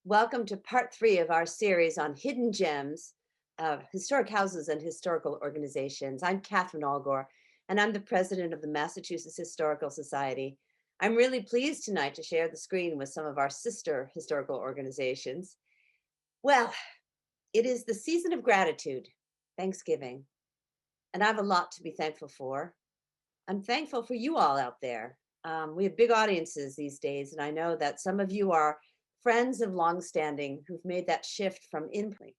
Welcome to part 3 of our series on hidden gems of historic houses and historical organizations. I'm Catherine Allgore, and I'm the president of the Massachusetts Historical Society. I'm really pleased tonight to share the screen with some of our sister historical organizations. Well, it is the season of gratitude, Thanksgiving, and I have a lot to be thankful for. I'm thankful for you all out there. We have big audiences these days, and I know that some of you are friends of longstanding who've made that shift from in-person.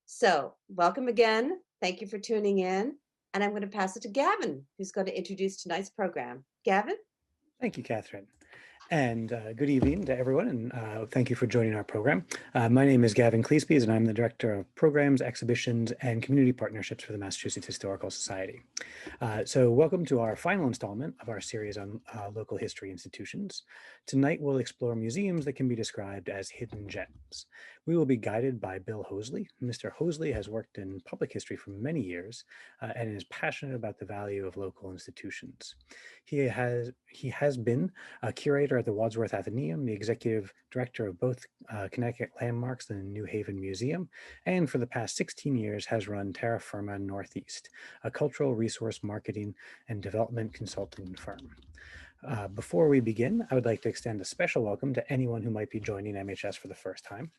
So welcome again. Thank you for tuning in. And I'm going to pass it to Gavin, who's going to introduce tonight's program. Gavin? Thank you, Catherine. And good evening to everyone, and thank you for joining our program. My name is Gavin Cleespies, and I'm the Director of Programs, Exhibitions, and Community Partnerships for the Massachusetts Historical Society. So welcome to our final installment of our series on local history institutions. Tonight, we'll explore museums that can be described as hidden gems. We will be guided by Bill Hosley. Mr. Hosley has worked in public history for many years and is passionate about the value of local institutions. He has been a curator at the Wadsworth Atheneum, the executive director of both Connecticut Landmarks and the New Haven Museum, and for the past 16 years has run Terra Firma Northeast, a cultural resource marketing and development consulting firm. Before we begin, I would like to extend a special welcome to anyone who might be joining MHS for the first time.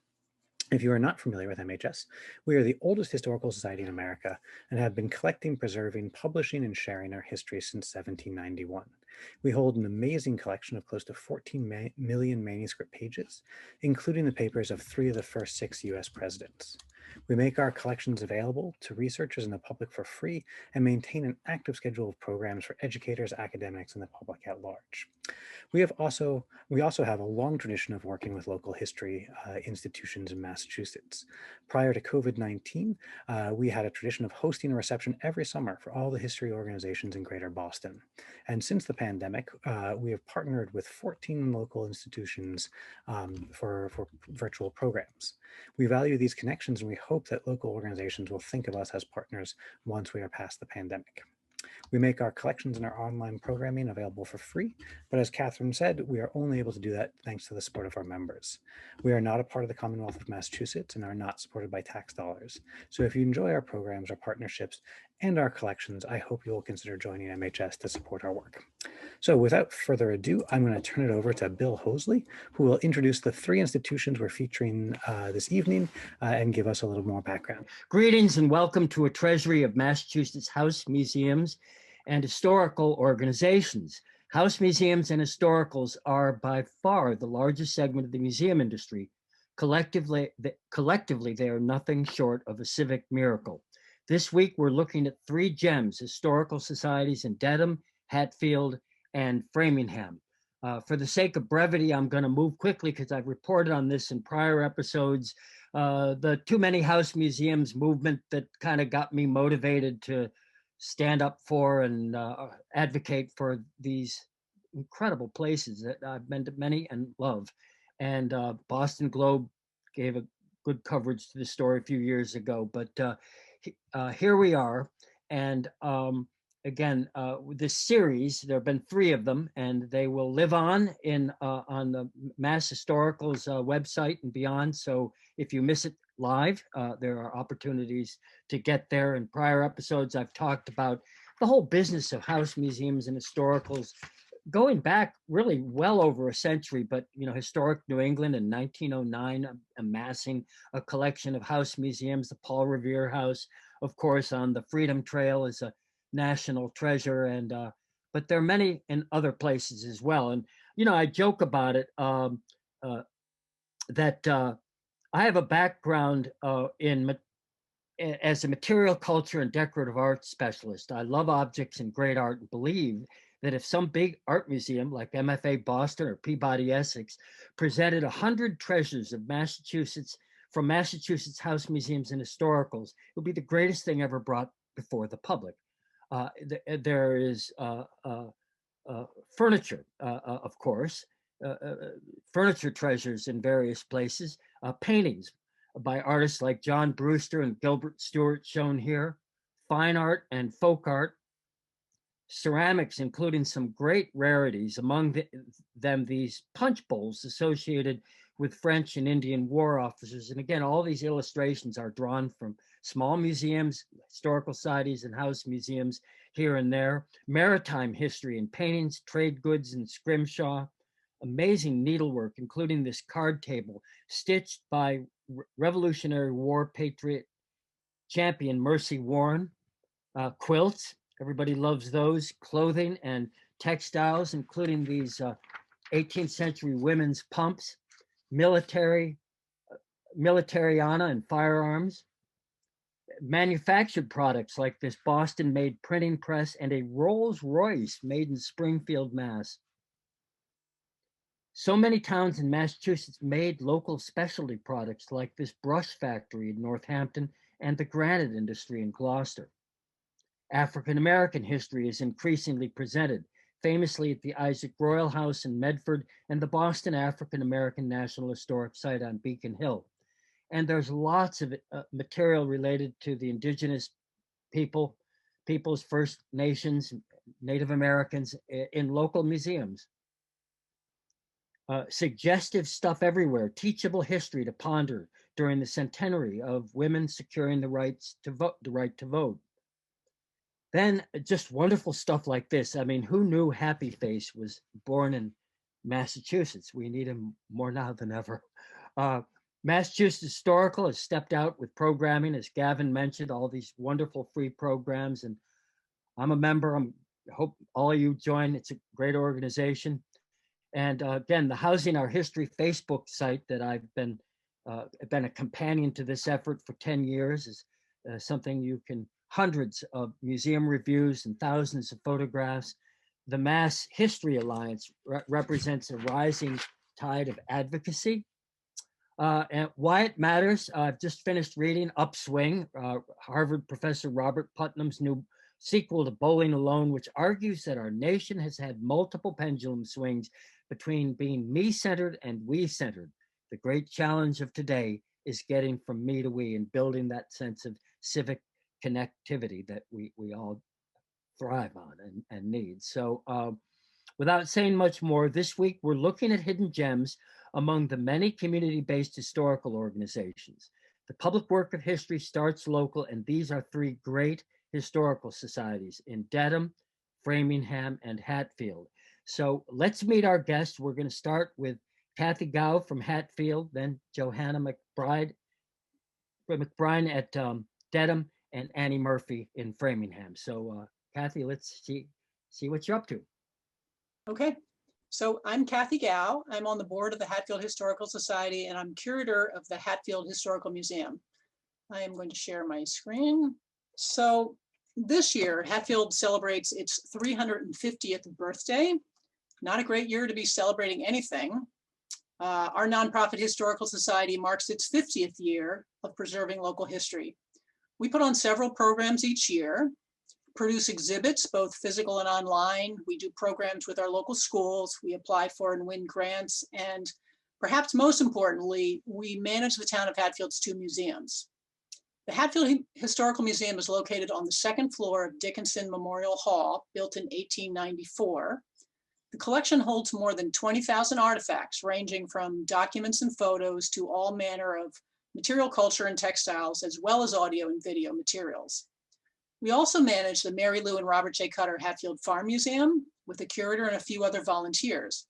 If you are not familiar with MHS, we are the oldest historical society in America and have been collecting, preserving, publishing, and sharing our history since 1791. We hold an amazing collection of close to 14 million manuscript pages, including the papers of 3 of the first 6 US presidents. We make our collections available to researchers and the public for free and maintain an active schedule of programs for educators, academics, and the public at large. We also have a long tradition of working with local history institutions in Massachusetts. Prior to COVID-19, we had a tradition of hosting a reception every summer for all the history organizations in Greater Boston. And since the pandemic, we have partnered with 14 local institutions for virtual programs. We value these connections, and we hope that local organizations will think of us as partners once we are past the pandemic. We make our collections and our online programming available for free, but as Catherine said, we are only able to do that thanks to the support of our members. We are not a part of the Commonwealth of Massachusetts and are not supported by tax dollars. So if you enjoy our programs, our partnerships, and our collections, I hope you will consider joining MHS to support our work. So without further ado, I'm going to turn it over to Bill Hosley, who will introduce the 3 institutions we're featuring this evening and give us a little more background. Greetings and welcome to a treasury of Massachusetts house museums and historical organizations. House museums and historicals are by far the largest segment of the museum industry. Collectively, they are nothing short of a civic miracle. This week, we're looking at 3 gems, historical societies in Dedham, Hatfield, and Framingham. For the sake of brevity, I'm going to move quickly because I've reported on this in prior episodes. The Too Many House Museums movement that kind of got me motivated to stand up for and advocate for these incredible places that I've been to many and love. And Boston Globe gave a good coverage to the story a few years ago, but here we are. And again, this series, there have been 3 of them, and they will live on the Mass Historical's website and beyond. So if you miss it live, there are opportunities to get there. In prior episodes, I've talked about the whole business of house museums and historicals going back really well over a century, but Historic New England in 1909, amassing a collection of house museums. The Paul Revere House, of course, on the Freedom Trail is a national treasure, and but there are many in other places as well. And I joke about it that I have a background as a material culture and decorative art specialist. I love objects and great art and believe that if some big art museum like MFA Boston or Peabody Essex presented 100 treasures of Massachusetts from Massachusetts house museums and historicals, it would be the greatest thing ever brought before the public. There is furniture, of course, furniture treasures in various places, paintings by artists like John Brewster and Gilbert Stuart shown here, fine art and folk art, ceramics, including some great rarities, among them these punch bowls associated with French and Indian war officers. And again, all these illustrations are drawn from small museums, historical societies, and house museums here and there. Maritime history and paintings, trade goods and scrimshaw. Amazing needlework, including this card table stitched by Revolutionary War patriot champion Mercy Warren. Quilts, everybody loves those. Clothing and textiles, including these 18th century women's pumps. Militariana and firearms. Manufactured products like this Boston-made printing press and a Rolls-Royce made in Springfield, Mass. So many towns in Massachusetts made local specialty products like this brush factory in Northampton and the granite industry in Gloucester. African-American history is increasingly presented, famously at the Isaac Royal House in Medford and the Boston African-American National Historic Site on Beacon Hill. And there's lots of material related to the indigenous peoples, First Nations, Native Americans in local museums. Suggestive stuff everywhere, teachable history to ponder during the centenary of women securing the right to vote. Then just wonderful stuff like this. I mean, who knew Happy Face was born in Massachusetts? We need him more now than ever. Massachusetts Historical has stepped out with programming, as Gavin mentioned, all these wonderful free programs. And I'm a member. I hope all of you join. It's a great organization. And again, the Housing Our History Facebook site that I've been a companion to this effort for 10 years is something you can, hundreds of museum reviews and thousands of photographs. The Mass History Alliance represents a rising tide of advocacy. And why it matters, I've just finished reading Upswing, Harvard professor Robert Putnam's new sequel to Bowling Alone, which argues that our nation has had multiple pendulum swings between being me-centered and we-centered. The great challenge of today is getting from me to we and building that sense of civic connectivity that we all thrive on and need. So without saying much more, this week we're looking at hidden gems among the many community-based historical organizations. The public work of history starts local, and these are three great historical societies in Dedham, Framingham, and Hatfield. So let's meet our guests. We're going to start with Kathy Gow from Hatfield, then Johanna McBride at Dedham, and Annie Murphy in Framingham. So Kathy, let's see what you're up to. Okay, so I'm Kathy Gow. I'm on the board of the Hatfield Historical Society, and I'm curator of the Hatfield Historical Museum. I am going to share my screen. So this year, Hatfield celebrates its 350th birthday. Not a great year to be celebrating anything. Our nonprofit historical society marks its 50th year of preserving local history. We put on several programs each year, produce exhibits, both physical and online. We do programs with our local schools. We apply for and win grants. And perhaps most importantly, we manage the town of Hatfield's two museums. The Hatfield Historical Museum is located on the second floor of Dickinson Memorial Hall, built in 1894. The collection holds more than 20,000 artifacts, ranging from documents and photos to all manner of material culture and textiles, as well as audio and video materials. We also manage the Mary Lou and Robert J. Cutter Hatfield Farm Museum with a curator and a few other volunteers.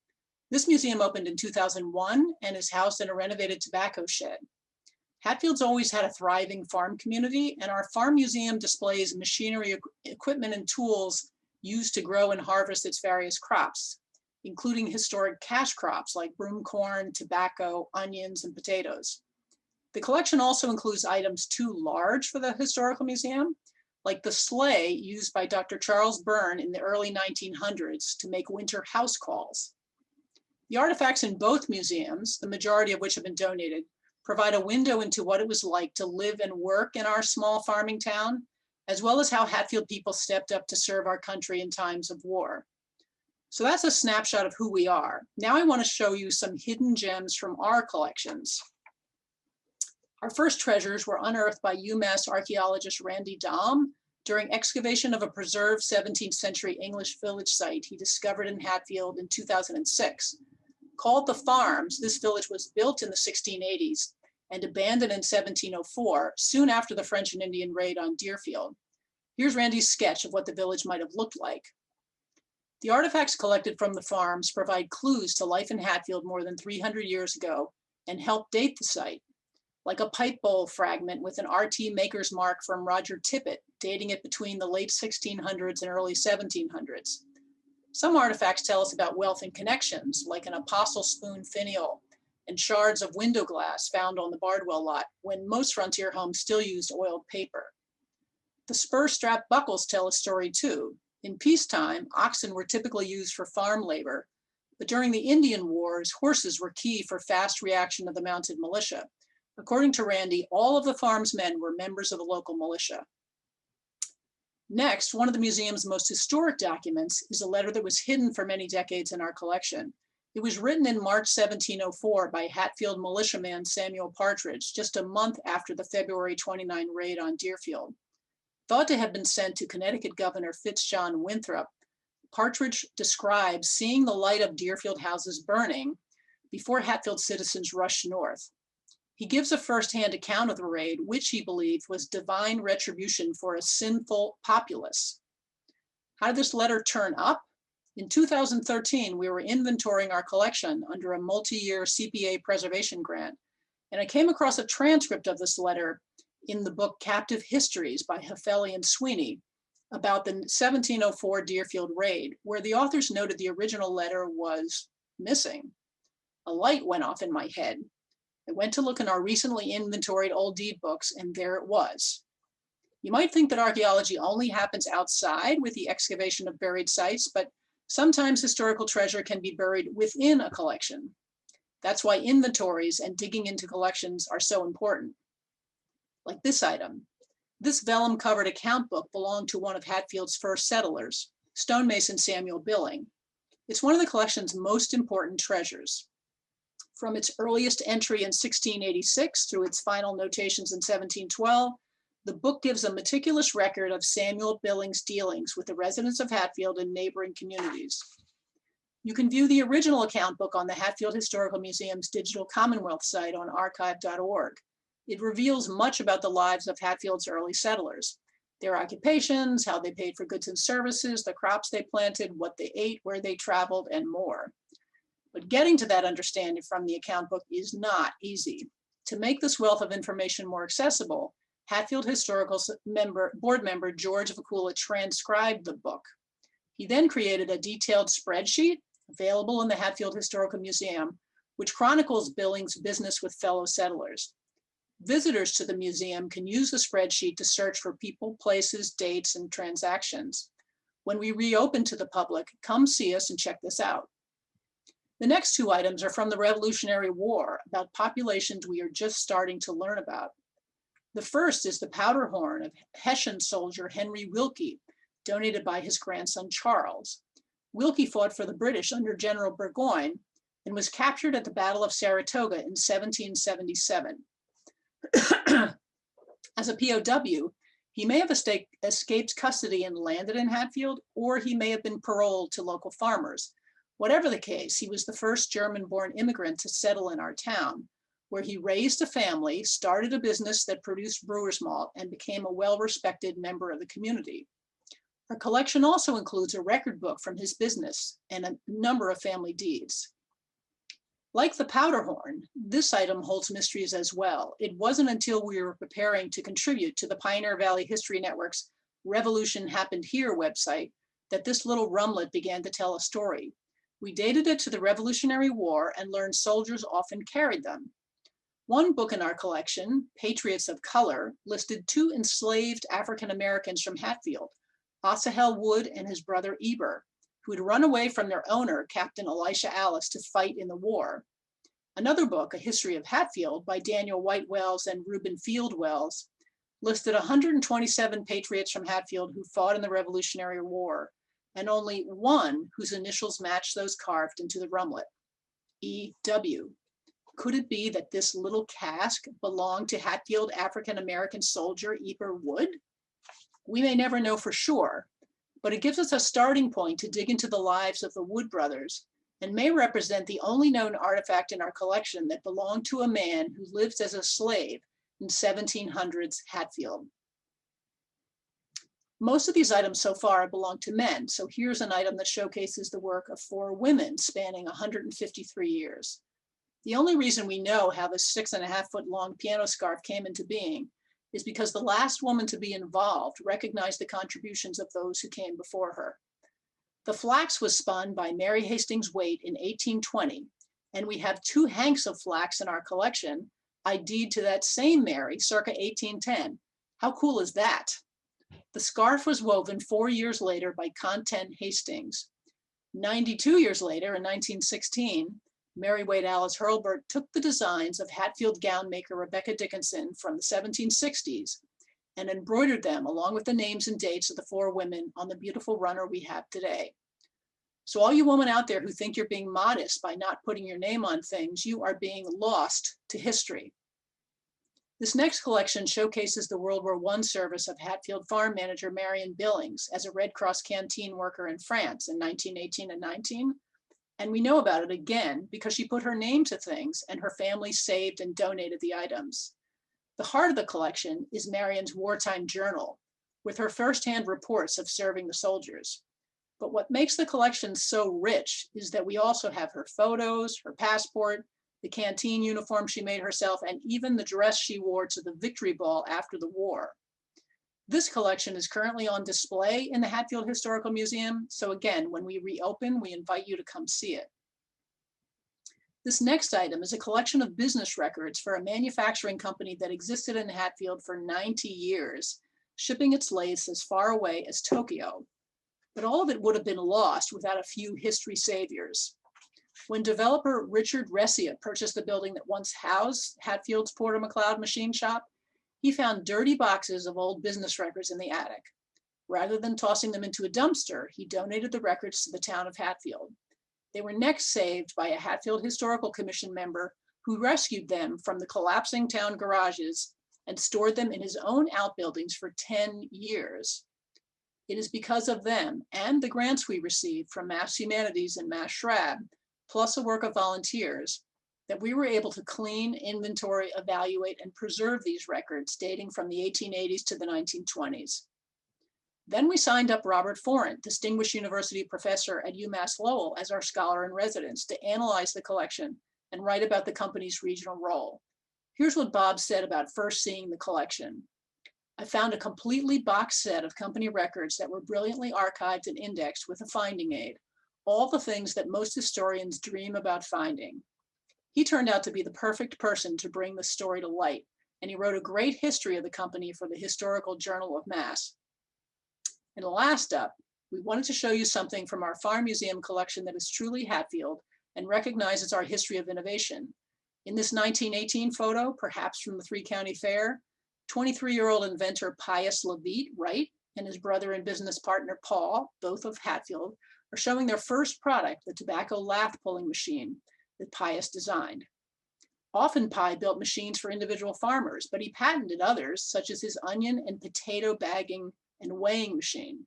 This museum opened in 2001 and is housed in a renovated tobacco shed. Hatfield's always had a thriving farm community, and our farm museum displays machinery, equipment, and tools used to grow and harvest its various crops, including historic cash crops like broom corn, tobacco, onions, and potatoes. The collection also includes items too large for the historical museum, like the sleigh used by Dr. Charles Byrne in the early 1900s to make winter house calls. The artifacts in both museums, the majority of which have been donated, provide a window into what it was like to live and work in our small farming town, as well as how Hatfield people stepped up to serve our country in times of war. So that's a snapshot of who we are. Now I want to show you some hidden gems from our collections. Our first treasures were unearthed by UMass archaeologist Randy Dahm during excavation of a preserved 17th century English village site he discovered in Hatfield in 2006, Called the Farms, this village was built in the 1680s and abandoned in 1704, soon after the French and Indian raid on Deerfield. Here's Randy's sketch of what the village might have looked like. The artifacts collected from the farms provide clues to life in Hatfield more than 300 years ago and help date the site, like a pipe bowl fragment with an RT maker's mark from Roger Tippett, dating it between the late 1600s and early 1700s. Some artifacts tell us about wealth and connections, like an apostle spoon finial and shards of window glass found on the Bardwell lot, when most frontier homes still used oiled paper. The spur strap buckles tell a story too. In peacetime, oxen were typically used for farm labor, but during the Indian Wars, horses were key for fast reaction of the mounted militia. According to Randy, all of the farm's men were members of the local militia. Next, one of the museum's most historic documents is a letter that was hidden for many decades in our collection. It was written in March 1704 by Hatfield militiaman Samuel Partridge, just a month after the February 29 raid on Deerfield. Thought to have been sent to Connecticut Governor FitzJohn Winthrop, Partridge describes seeing the light of Deerfield houses burning before Hatfield citizens rushed north. He gives a firsthand account of the raid, which he believed was divine retribution for a sinful populace. How did this letter turn up? In 2013, we were inventorying our collection under a multi-year CPA preservation grant, and I came across a transcript of this letter in the book Captive Histories by Heffeli and Sweeney about the 1704 Deerfield raid, where the authors noted the original letter was missing. A light went off in my head. I went to look in our recently inventoried old deed books, and there it was. You might think that archaeology only happens outside with the excavation of buried sites, but sometimes historical treasure can be buried within a collection. That's why inventories and digging into collections are so important. Like this item. This vellum-covered account book belonged to one of Hatfield's first settlers, stonemason Samuel Billing. It's one of the collection's most important treasures. From its earliest entry in 1686 through its final notations in 1712, the book gives a meticulous record of Samuel Billing's dealings with the residents of Hatfield and neighboring communities. You can view the original account book on the Hatfield Historical Museum's Digital Commonwealth site on archive.org. It reveals much about the lives of Hatfield's early settlers, their occupations, how they paid for goods and services, the crops they planted, what they ate, where they traveled, and more. But getting to that understanding from the account book is not easy. To make this wealth of information more accessible, Hatfield Historical board member George Vakula transcribed the book. He then created a detailed spreadsheet available in the Hatfield Historical Museum, which chronicles Billing's business with fellow settlers. Visitors to the museum can use the spreadsheet to search for people, places, dates, and transactions. When we reopen to the public, come see us and check this out. The next two items are from the Revolutionary War, about populations we are just starting to learn about. The first is the Powderhorn of Hessian soldier Henry Wilkie, donated by his grandson Charles. Wilkie fought for the British under General Burgoyne and was captured at the Battle of Saratoga in 1777. As a POW, he may have escaped custody and landed in Hatfield, or he may have been paroled to local farmers. Whatever the case, he was the first German-born immigrant to settle in our town, where he raised a family, started a business that produced brewer's malt, and became a well-respected member of the community. Our collection also includes a record book from his business and a number of family deeds. Like the Powderhorn, this item holds mysteries as well. It wasn't until we were preparing to contribute to the Pioneer Valley History Network's Revolution Happened Here website that this little rumlet began to tell a story. We dated it to the Revolutionary War and learned soldiers often carried them. One book in our collection, Patriots of Color, listed two enslaved African Americans from Hatfield, Asahel Wood and his brother Eber, who had run away from their owner, Captain Elisha Alice, to fight in the war. Another book, A History of Hatfield, by Daniel White Wells and Reuben Field Wells, listed 127 patriots from Hatfield who fought in the Revolutionary War, and only one whose initials matched those carved into the rumlet, E.W. Could it be that this little cask belonged to Hatfield African-American soldier Eber Wood? We may never know for sure, but it gives us a starting point to dig into the lives of the Wood brothers and may represent the only known artifact in our collection that belonged to a man who lived as a slave in 1700s Hatfield. Most of these items so far belong to men, so here's an item that showcases the work of 4 women spanning 153 years. The only reason we know how this 6.5-foot long piano scarf came into being is because the last woman to be involved recognized the contributions of those who came before her. The flax was spun by Mary Hastings Waite in 1820, and we have 2 hanks of flax in our collection, ID'd to that same Mary circa 1810. How cool is that? The scarf was woven 4 years later by Content Hastings. 92 years later, in 1916, Mary Wade Alice Hurlburt took the designs of Hatfield gown maker Rebecca Dickinson from the 1760s and embroidered them along with the names and dates of the 4 women on the beautiful runner we have today. So all you women out there who think you're being modest by not putting your name on things, you are being lost to history. This next collection showcases the World War I service of Hatfield farm manager Marion Billings as a Red Cross canteen worker in France in 1918 and 19. And we know about it again because she put her name to things and her family saved and donated the items. The heart of the collection is Marion's wartime journal with her firsthand reports of serving the soldiers. But what makes the collection so rich is that we also have her photos, her passport, the canteen uniform she made herself, and even the dress she wore to the Victory Ball after the war. This collection is currently on display in the Hatfield Historical Museum, so again, when we reopen, we invite you to come see it. This next item is a collection of business records for a manufacturing company that existed in Hatfield for 90 years, shipping its lathes as far away as Tokyo. But all of it would have been lost without a few history saviors. When developer Richard Ressia purchased the building that once housed Hatfield's Porter McLeod machine shop, he found dirty boxes of old business records in the attic. Rather than tossing them into a dumpster, he donated the records to the town of Hatfield. They were next saved by a Hatfield Historical Commission member who rescued them from the collapsing town garages and stored them in his own outbuildings for 10 years. It is because of them and the grants we received from Mass Humanities and Mass Shrab, plus a work of volunteers, that we were able to clean, inventory, evaluate, and preserve these records dating from the 1880s to the 1920s. Then we signed up Robert Forant, Distinguished University Professor at UMass Lowell, as our scholar in residence to analyze the collection and write about the company's regional role. Here's what Bob said about first seeing the collection. I found a completely boxed set of company records that were brilliantly archived and indexed with a finding aid, all the things that most historians dream about finding. He turned out to be the perfect person to bring the story to light, and he wrote a great history of the company for the Historical Journal of Mass. And last up, we wanted to show you something from our Farm Museum collection that is truly Hatfield and recognizes our history of innovation. In this 1918 photo, perhaps from the 3-County Fair, 23-year-old inventor Pius Levitt Wright and his brother and business partner Paul, both of Hatfield, are showing their first product, the tobacco lath pulling machine that Pius designed. Often Pi built machines for individual farmers, but he patented others, such as his onion and potato bagging and weighing machine.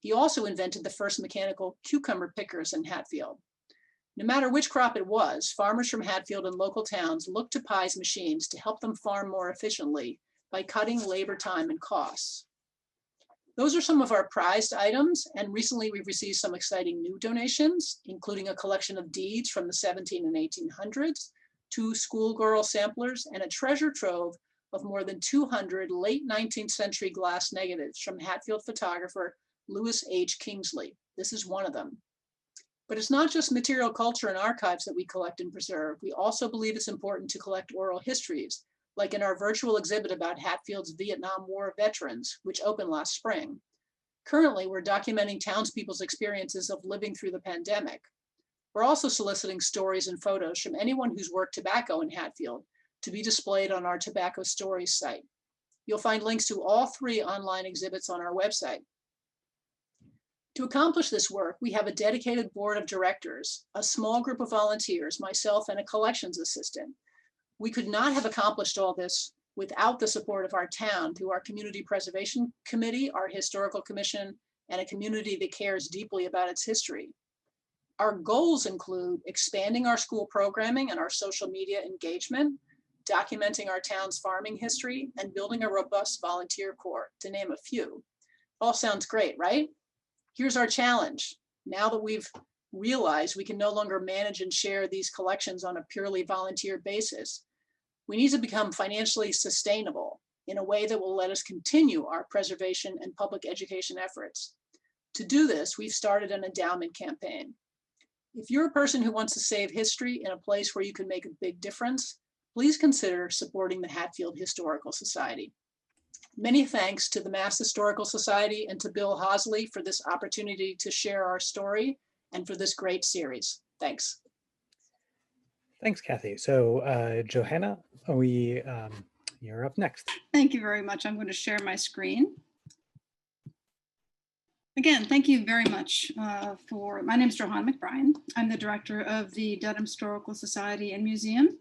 He also invented the first mechanical cucumber pickers in Hatfield. No matter which crop it was, farmers from Hatfield and local towns looked to Pi's machines to help them farm more efficiently by cutting labor time and costs. Those are some of our prized items, and recently we've received some exciting new donations, including a collection of deeds from the 17 and 1800s, 2 schoolgirl samplers, and a treasure trove of more than 200 late 19th century glass negatives from Hatfield photographer Louis H. Kingsley. This is one of them. But it's not just material culture and archives that we collect and preserve. We also believe it's important to collect oral histories, like in our virtual exhibit about Hatfield's Vietnam War veterans, which opened last spring. Currently, we're documenting townspeople's experiences of living through the pandemic. We're also soliciting stories and photos from anyone who's worked tobacco in Hatfield to be displayed on our Tobacco Stories site. You'll find links to all 3 online exhibits on our website. To accomplish this work, we have a dedicated board of directors, a small group of volunteers, myself, and a collections assistant. We could not have accomplished all this without the support of our town through our Community Preservation Committee, our Historical Commission, and a community that cares deeply about its history. Our goals include expanding our school programming and our social media engagement, documenting our town's farming history, and building a robust volunteer corps, to name a few. All sounds great, right? Here's our challenge. Now that we've realized we can no longer manage and share these collections on a purely volunteer basis, we need to become financially sustainable in a way that will let us continue our preservation and public education efforts. To do this, we've started an endowment campaign. If you're a person who wants to save history in a place where you can make a big difference, please consider supporting the Hatfield Historical Society. Many thanks to the Mass Historical Society and to Bill Hosley for this opportunity to share our story and for this great series. Thanks. Thanks, Kathy. So Johanna, you're up next. Thank you very much. I'm going to share my screen. Again, thank you very much my name is Johanna McBrien. I'm the director of the Dedham Historical Society and Museum.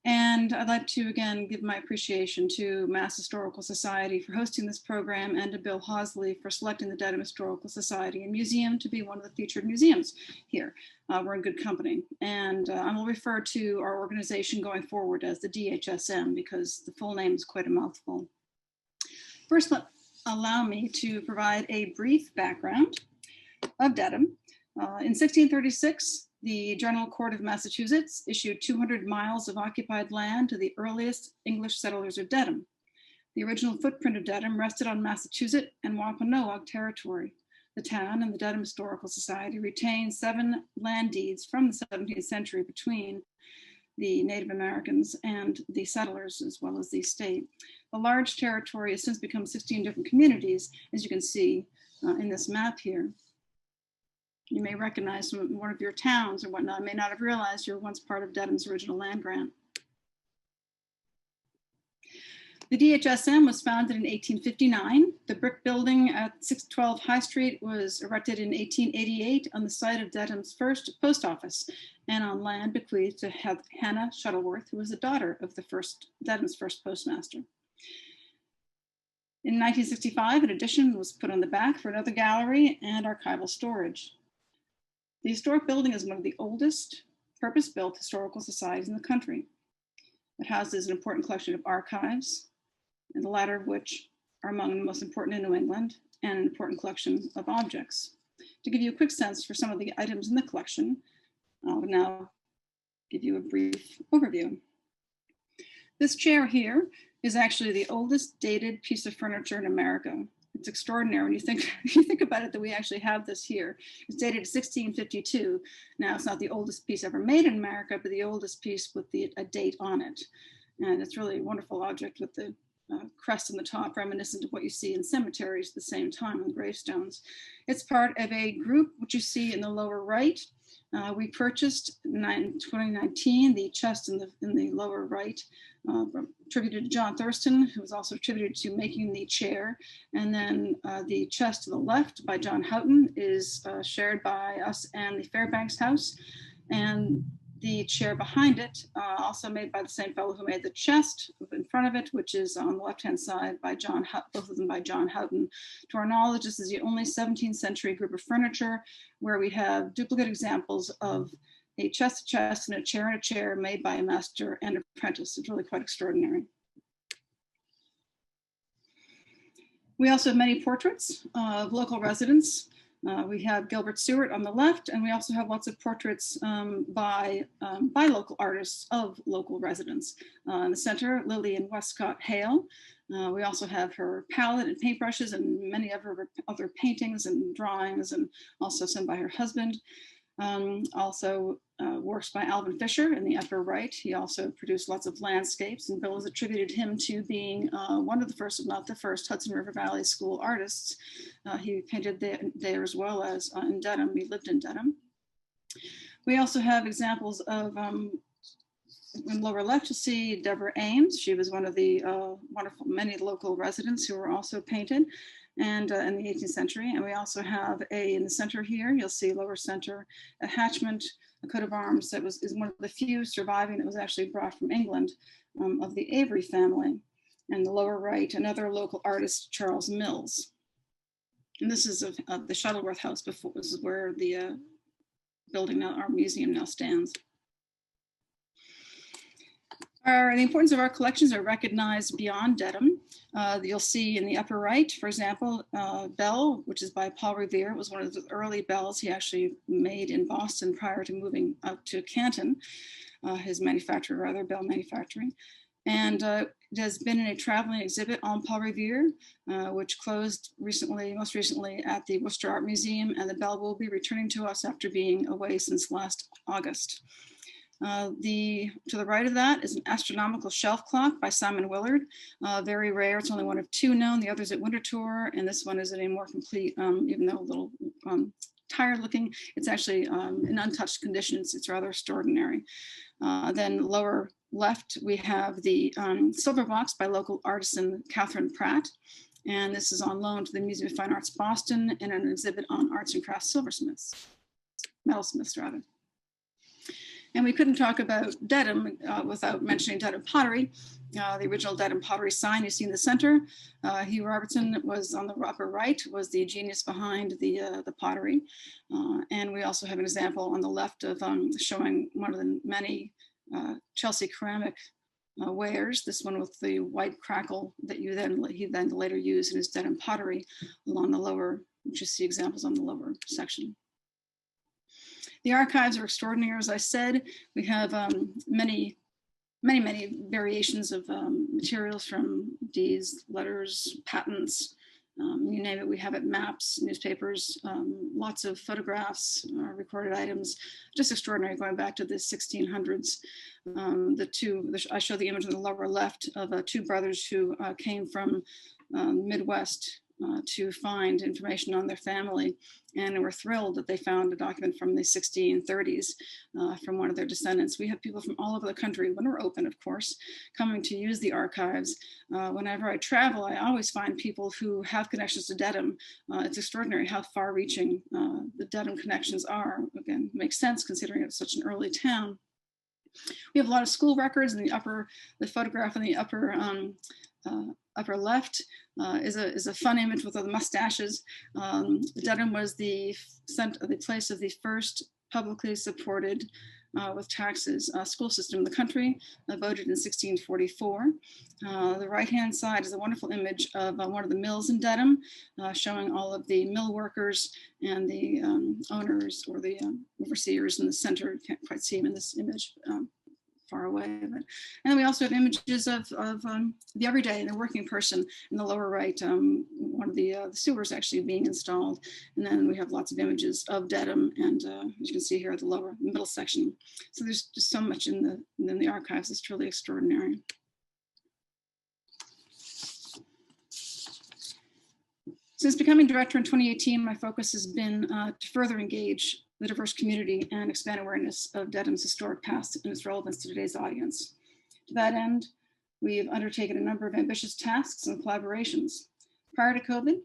And I'd like to, again, give my appreciation to Mass Historical Society for hosting this program and to Bill Hosley for selecting the Dedham Historical Society and Museum to be one of the featured museums here. We're in good company. And I will refer to our organization going forward as the DHSM because the full name is quite a mouthful. First, allow me to provide a brief background of Dedham. In 1636, the General Court of Massachusetts issued 200 miles of occupied land to the earliest English settlers of Dedham. The original footprint of Dedham rested on Massachusetts and Wampanoag territory. The town and the Dedham Historical Society retained 7 land deeds from the 17th century between the Native Americans and the settlers, as well as the state. The large territory has since become 16 different communities, as you can see in this map here. You may recognize one of your towns or whatnot, may not have realized you're once part of Dedham's original land grant. The DHSM was founded in 1859. The brick building at 612 High Street was erected in 1888 on the site of Dedham's first post office and on land bequeathed to Hannah Shuttleworth, who was the daughter of Dedham's first postmaster. In 1965, an addition was put on the back for another gallery and archival storage. The historic building is one of the oldest purpose-built historical societies in the country. It houses an important collection of archives, and the latter of which are among the most important in New England, and an important collection of objects. To give you a quick sense for some of the items in the collection, I'll now give you a brief overview. This chair here is actually the oldest dated piece of furniture in America. It's extraordinary when you think about it that we actually have this here. It's dated 1652. Now it's not the oldest piece ever made in America, but the oldest piece with a date on it. And it's really a wonderful object with the crest on the top, reminiscent of what you see in cemeteries at the same time on gravestones. It's part of a group, which you see in the lower right. We purchased in 2019 the chest in the lower right, attributed to John Thurston, who was also attributed to making the chair. And then the chest to the left by John Houghton is shared by us and the Fairbanks House. And the chair behind it, also made by the same fellow who made the chest in front of it, which is on the left-hand side by both of them by John Houghton. To our knowledge, this is the only 17th century group of furniture where we have duplicate examples of a chest and a chair made by a master and apprentice. It's really quite extraordinary. We also have many portraits of local residents. We have Gilbert Stewart on the left, and we also have lots of portraits by local artists of local residents. In the center, Lillian Westcott Hale. We also have her palette and paintbrushes and many of her other paintings and drawings, and also some by her husband. Also works by Alvin Fisher in the upper right. He also produced lots of landscapes, and Bill has attributed him to being one of the first, if not the first, Hudson River Valley School artists. He painted there as well as in Dedham. He lived in Dedham. We also have examples of, in lower left, you'll see Deborah Ames. She was one of the many local residents who were also painted and in the 18th century. And we also have in the center here, you'll see lower center, a hatchment, a coat of arms that is one of the few surviving that was actually brought from England of the Avery family. And the lower right, another local artist, Charles Mills. And this is of the Shuttleworth house before. This is where the building now, our museum now stands. The importance of our collections are recognized beyond Dedham. You'll see in the upper right, for example, bell, which is by Paul Revere. It was one of the early bells he actually made in Boston prior to moving out to Canton, his manufacturer, rather, bell manufacturing. And it has been in a traveling exhibit on Paul Revere, which closed recently, most recently at the Worcester Art Museum, and the bell will be returning to us after being away since last August. To the right of that is an astronomical shelf clock by Simon Willard, very rare. It's only one of two known. The other's at Winterthur, and this one is in a more complete, even though a little tired looking, it's actually in untouched conditions. It's rather extraordinary. Then lower left, we have the silver box by local artisan Catherine Pratt. And this is on loan to the Museum of Fine Arts Boston in an exhibit on arts and crafts silversmiths, metalsmiths rather. And we couldn't talk about Dedham without mentioning Dedham Pottery. The original Dedham Pottery sign you see in the center. Hugh Robertson was on the upper right, was the genius behind the pottery. And we also have an example on the left of showing one of the many Chelsea ceramic wares. This one with the white crackle that he then later used in his Dedham Pottery along the lower, which you see examples on the lower section. The archives are extraordinary, as I said. We have many variations of materials, from deeds, letters, patents, you name it, we have it, maps, newspapers, lots of photographs, recorded items, just extraordinary, going back to the 1600s. I show the image on the lower left of two brothers who came from Midwest to find information on their family, and were thrilled that they found a document from the 1630s from one of their descendants. We have people from all over the country, when we're open, of course, coming to use the archives. Whenever I travel, I always find people who have connections to Dedham. It's extraordinary how far-reaching the Dedham connections are. Again, makes sense considering it's such an early town. We have a lot of school records in the photograph in the upper left is a fun image with the mustaches. Dedham was the place of the first publicly supported with taxes school system in the country, voted in 1644. The right-hand side is a wonderful image of one of the mills in Dedham, showing all of the mill workers and the owners or the overseers in the center. You can't quite see them in this image. Far away, and then we also have images of the everyday and the working person in the lower right. One of the sewers actually being installed, and then we have lots of images of Dedham, and as you can see here at the middle section. So there's just so much in the archives. It's truly extraordinary. Since becoming director in 2018, my focus has been to further engage the diverse community and expand awareness of Dedham's historic past and its relevance to today's audience. To that end, we have undertaken a number of ambitious tasks and collaborations. Prior to COVID,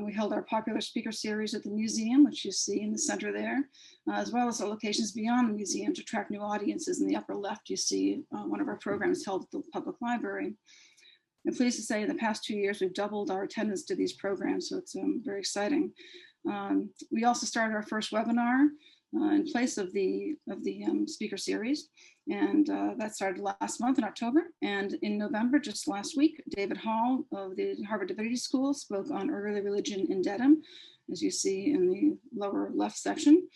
we held our popular speaker series at the museum, which you see in the center there, as well as at locations beyond the museum to attract new audiences. In the upper left, you see one of our programs held at the public library. I'm pleased to say in the past 2 years, we've doubled our attendance to these programs, so it's very exciting. We also started our first webinar in place of the speaker series, and that started last month in October. And in November, just last week, David Hall of the Harvard Divinity School spoke on early religion in Dedham, as you see in the lower left section.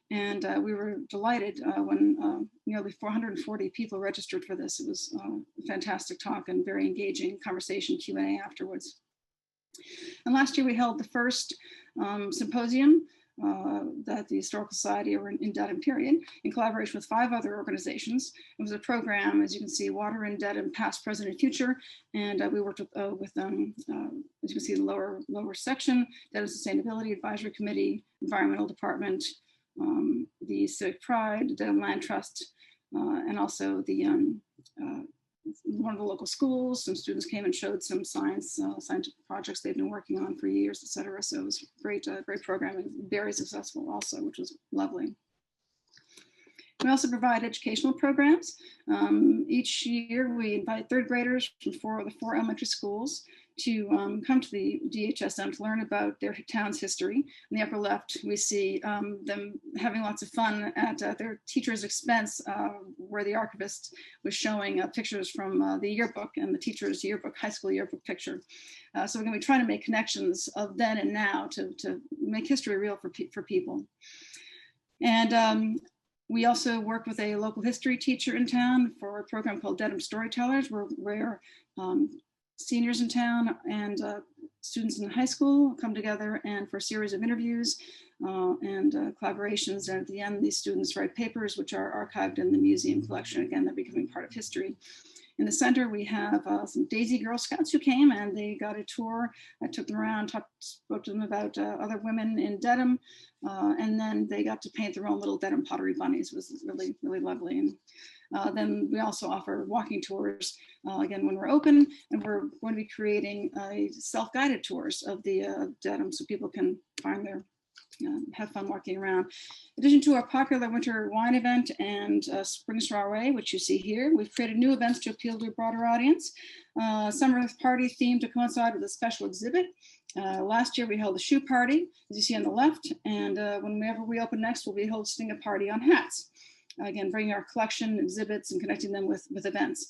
And we were delighted when nearly 440 people registered for this. It was a fantastic talk and very engaging conversation, Q&A afterwards. And last year we held the first symposium that the Historical Society in Dedham period, in collaboration with 5 other organizations. It was a program, as you can see, Water in Dedham, Past, Present, and Future. And we worked with as you can see in the lower section, Dedham Sustainability Advisory Committee, Environmental Department, the Civic Pride, Dedham Land Trust, and also the one of the local schools. Some students came and showed some scientific projects they've been working on for years, et cetera. So it was great programming, very successful also, which was lovely. We also provide educational programs. Each year we invite 3rd graders from 4 of the 4 elementary schools to come to the DHSM to learn about their town's history. In the upper left, we see them having lots of fun at their teacher's expense, where the archivist was showing pictures from the yearbook and the teacher's yearbook, high school yearbook picture. So we're going to be trying to make connections of then and now to make history real for people. And we also work with a local history teacher in town for a program called Dedham Storytellers, where seniors in town and students in high school come together and for a series of interviews and collaborations. And at the end, these students write papers which are archived in the museum collection. Again, they're becoming part of history. In the center, we have some Daisy Girl Scouts who came and they got a tour. I took them around, spoke to them about other women in Dedham, and then they got to paint their own little Dedham Pottery bunnies. It was really, really lovely. And then we also offer walking tours, again, when we're open, and we're going to be creating self-guided tours of the Dedham so people can find their, have fun walking around. In addition to our popular winter wine event and spring soiree, which you see here, we've created new events to appeal to a broader audience. Summer party themed to coincide with a special exhibit. Last year we held a shoe party, as you see on the left, and whenever we open next, we'll be hosting a party on hats. Again, bringing our collection, exhibits, and connecting them with events.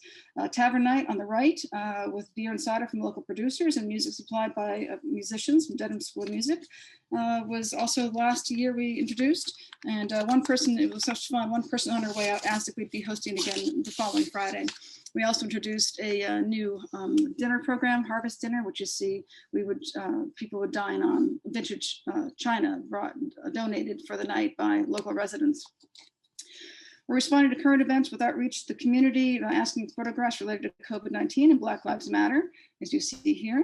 Tavern night on the right with beer and cider from local producers and music supplied by musicians from Dedham School of Music was also last year we introduced. And one person, it was such fun, one person on her way out asked if we'd be hosting again the following Friday. We also introduced a new dinner program, Harvest Dinner, which you see we would people would dine on vintage china donated for the night by local residents. We're responding to current events with outreach to the community, asking photographs related to COVID-19 and Black Lives Matter, as you see here.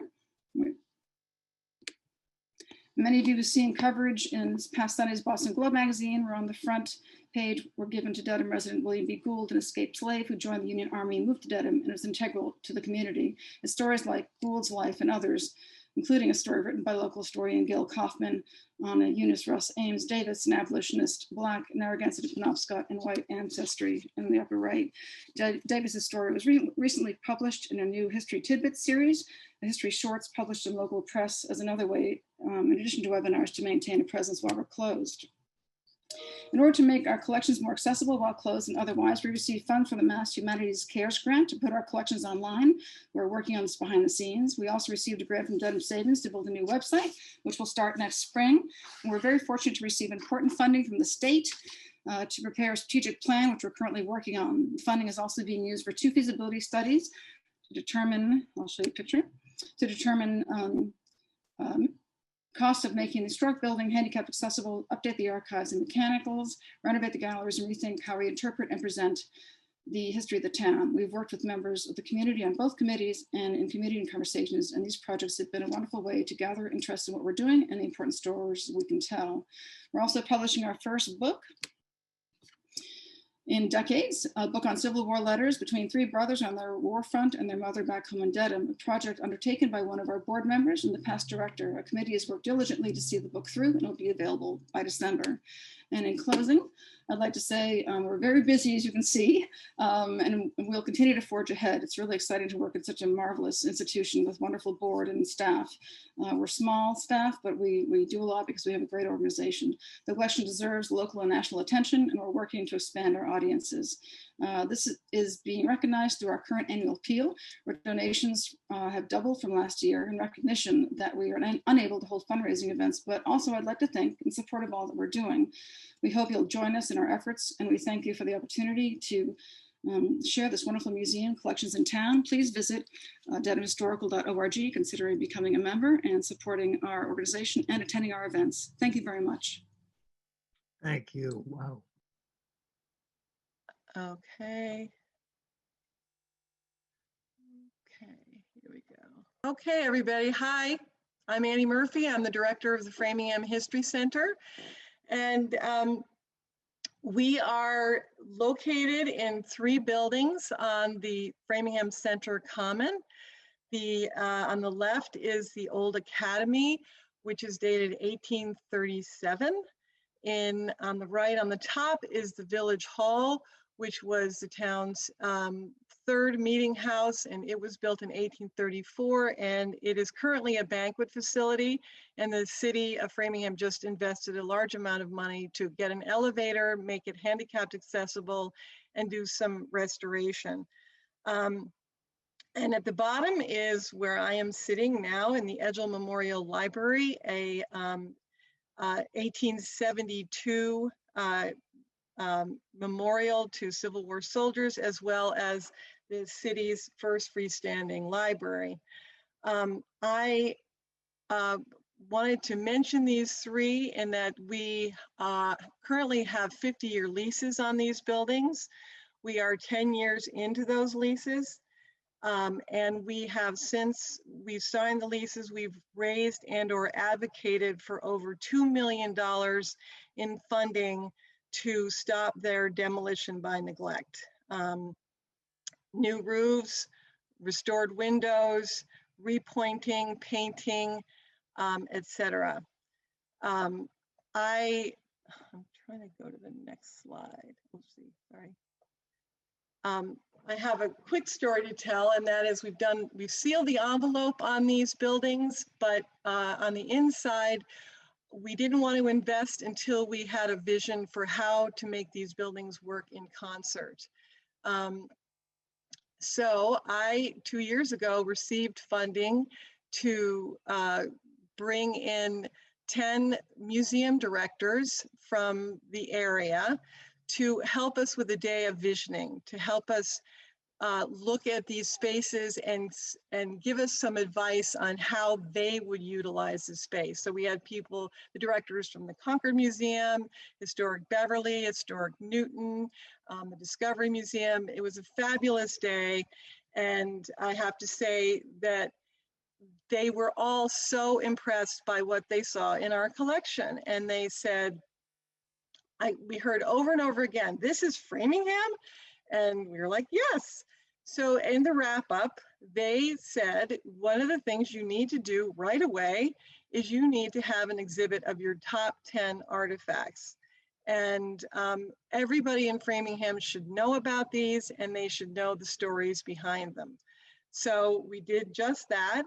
Many of you have seen coverage in past Sunday's Boston Globe magazine, where on the front page were given to Dedham resident William B. Gould, an escaped slave who joined the Union Army and moved to Dedham and was integral to the community. It's stories like Gould's life and others, including a story written by local historian Gil Kaufman on a Eunice Russ Ames Davis, an abolitionist, Black, Narragansett, Penobscot, and white ancestry in the upper right. Davis's story was recently published in a new History Tidbits series, a history shorts published in local press as another way, in addition to webinars, to maintain a presence while we're closed. In order to make our collections more accessible while closed and otherwise, we received funds from the Mass Humanities Cares Grant to put our collections online. We're working on this behind the scenes. We also received a grant from Dedham Savings to build a new website, which will start next spring. And we're very fortunate to receive important funding from the state to prepare a strategic plan, which we're currently working on. Funding is also being used for 2 feasibility studies to determine, I'll show you a picture, to determine cost of making the historic building handicap accessible, update the archives and mechanicals, renovate the galleries, and rethink how we interpret and present the history of the town. We've worked with members of the community on both committees and in community and conversations, and these projects have been a wonderful way to gather interest in what we're doing and the important stories we can tell. We're also publishing our first book in decades, a book on Civil War letters between 3 brothers on their war front and their mother back home in Dedham, a project undertaken by one of our board members and the past director. Our committee has worked diligently to see the book through, and it'll be available by December. And in closing, I'd like to say we're very busy, as you can see, and we'll continue to forge ahead. It's really exciting to work at such a marvelous institution with wonderful board and staff. We're small staff, but we do a lot because we have a great organization. The collection deserves local and national attention, and we're working to expand our audiences. This is being recognized through our current annual appeal, where donations have doubled from last year in recognition that we are unable to hold fundraising events, but also I'd like to thank in support of all that we're doing. We hope you'll join us in our efforts, and we thank you for the opportunity to share this wonderful museum collections in town. Please visit dedhamhistorical.org, considering becoming a member and supporting our organization and attending our events. Thank you very much. Thank you. Wow. Okay. Okay, here we go. Okay, everybody. Hi, I'm Annie Murphy. I'm the director of the Framingham History Center. And we are located in 3 buildings on the Framingham Center Common. On the left is the old Academy, which is dated 1837. On the right, on the top, is the Village Hall, which was the town's third meeting house, and it was built in 1834, and it is currently a banquet facility. And the city of Framingham just invested a large amount of money to get an elevator, make it handicapped accessible, and do some restoration. And at the bottom is where I am sitting now in the Edgell Memorial Library, a 1872 memorial to Civil War soldiers, as well as the city's first freestanding library. I wanted to mention these three in that we currently have 50-year leases on these buildings. We are 10 years into those leases. And we have, since we've signed the leases, we've raised and or advocated for over $2 million in funding to stop their demolition by neglect. New roofs, restored windows, repointing, painting, etc. I'm trying to go to the next slide. Oopsie, sorry. I have a quick story to tell, and that is we've sealed the envelope on these buildings, but on the inside, we didn't want to invest until we had a vision for how to make these buildings work in concert. So I, 2 years ago, received funding to bring in 10 museum directors from the area to help us with a day of visioning, to help us look at these spaces and give us some advice on how they would utilize the space. So we had people, the directors from the Concord Museum, Historic Beverly, Historic Newton, the Discovery Museum. It was a fabulous day. And I have to say that they were all so impressed by what they saw in our collection. And they said, we heard over and over again, "This is Framingham?" And we were like, yes. So in the wrap up, they said, one of the things you need to do right away is you need to have an exhibit of your top 10 artifacts. And everybody in Framingham should know about these, and they should know the stories behind them. So we did just that.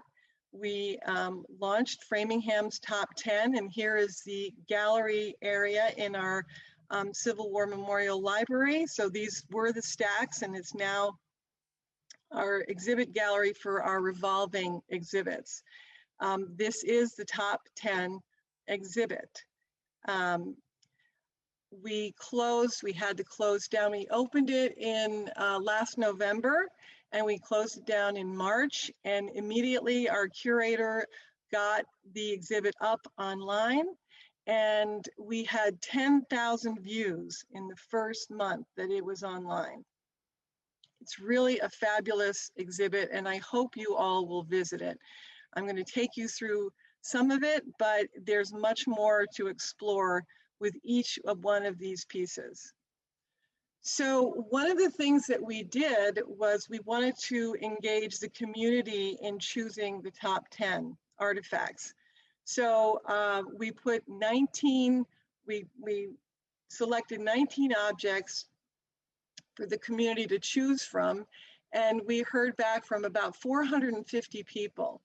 We launched Framingham's Top 10, and here is the gallery area in our Civil War Memorial Library. So these were the stacks, and it's now our exhibit gallery for our revolving exhibits. This is the Top 10 exhibit. We had to close down. We opened it in last November, and we closed it down in March, and immediately our curator got the exhibit up online, and we had 10,000 views in the first month that it was online. It's really a fabulous exhibit, and I hope you all will visit it. I'm going to take you through some of it, but there's much more to explore with each of one of these pieces. So one of the things that we did was we wanted to engage the community in choosing the top 10 artifacts. So we put 19, we selected 19 objects for the community to choose from, and we heard back from about 450 people.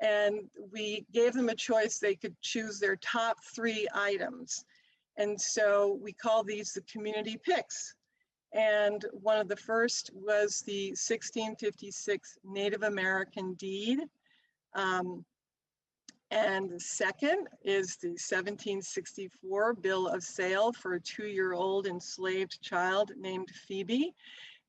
And we gave them a choice. They could choose their top 3 items. And so we call these the community picks. And one of the first was the 1656 Native American deed. And the second is the 1764 bill of sale for a 2-year-old enslaved child named Phoebe.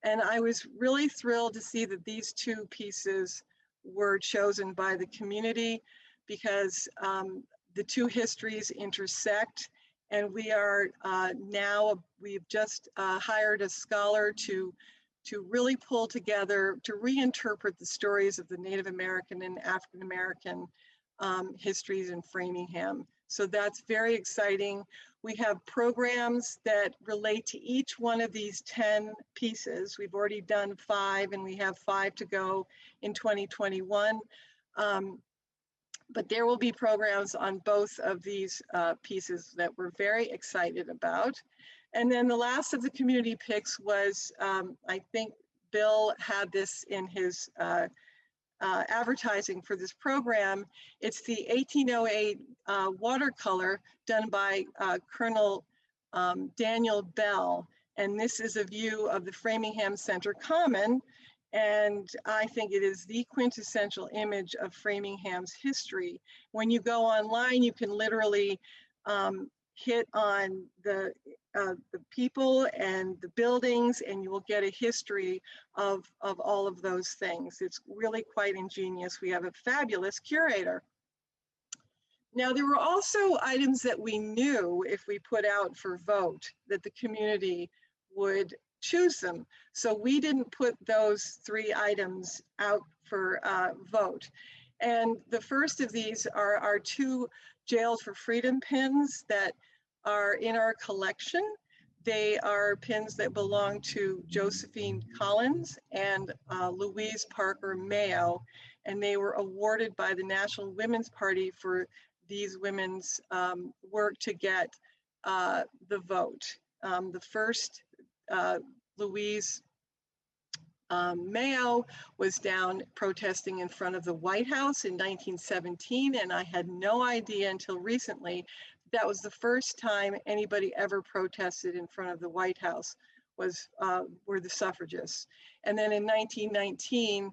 And I was really thrilled to see that these 2 pieces were chosen by the community, because the 2 histories intersect. And we are we've just hired a scholar to really pull together, to reinterpret the stories of the Native American and African American histories in Framingham. So that's very exciting. We have programs that relate to each one of these 10 pieces. We've already done 5, and we have 5 to go in 2021. But there will be programs on both of these pieces that we're very excited about. And then the last of the community picks was, I think, Bill had this in his advertising for this program. It's the 1808 watercolor done by Colonel Daniel Bell. And this is a view of the Framingham Center Common. And I think it is the quintessential image of Framingham's history. When you go online, you can literally hit on the people and the buildings, and you will get a history of all of those things. It's really quite ingenious. We have a fabulous curator. Now, there were also items that we knew if we put out for vote that the community would choose them. So we didn't put those 3 items out for vote. And the first of these are our 2 Jailed for Freedom pins that are in our collection. They are pins that belong to Josephine Collins and Louise Parker Mayo, and they were awarded by the National Women's Party for these women's work to get the vote. The first, Louise Mayo, was down protesting in front of the White House in 1917, and I had no idea until recently that was the first time anybody ever protested in front of the White House were the suffragists. And then in 1919,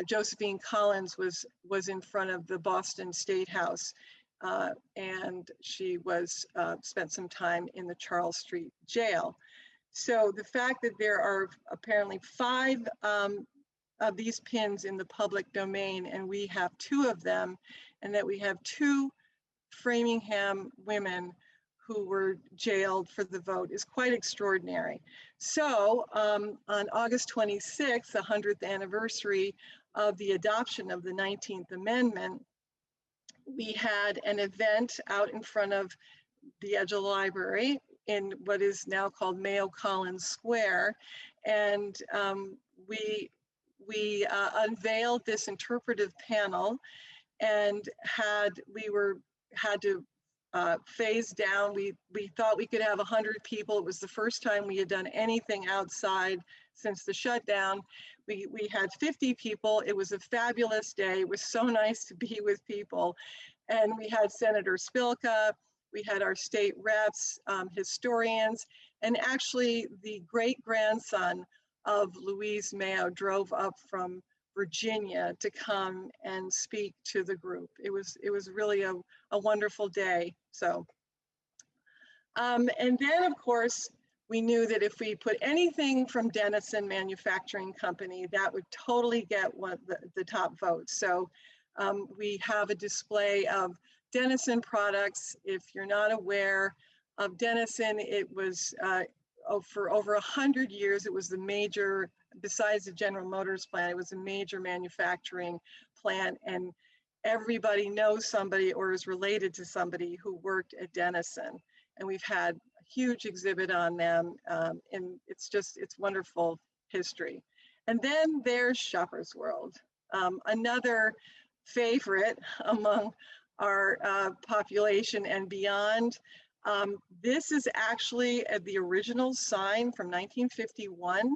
Josephine Collins was in front of the Boston State House, and she was spent some time in the Charles Street Jail. So the fact that there are apparently 5 of these pins in the public domain, and we have 2 of them, and that we have 2 Framingham women who were jailed for the vote is quite extraordinary. So on August 26th, the 100th anniversary of the adoption of the 19th Amendment, we had an event out in front of the edge of the library in what is now called Mayo Collins Square. And we unveiled this interpretive panel and had to phase down. We thought we could have 100 people. It was the first time we had done anything outside since the shutdown. We had 50 people. It was a fabulous day. It was so nice to be with people. And we had Senator Spilka, we had our state reps, historians, and actually the great-grandson of Louise Mayo drove up from Virginia to come and speak to the group. It was really a wonderful day. So, and then of course, we knew that if we put anything from Dennison Manufacturing Company, that would totally get the top votes. So we have a display of Dennison products. If you're not aware of Dennison, it was for over 100 years, it was the major, besides the General Motors plant, it was a major manufacturing plant, and everybody knows somebody or is related to somebody who worked at Dennison. And we've had a huge exhibit on them, and it's wonderful history. And then there's Shoppers World, another favorite among our population and beyond. This is actually the original sign from 1951.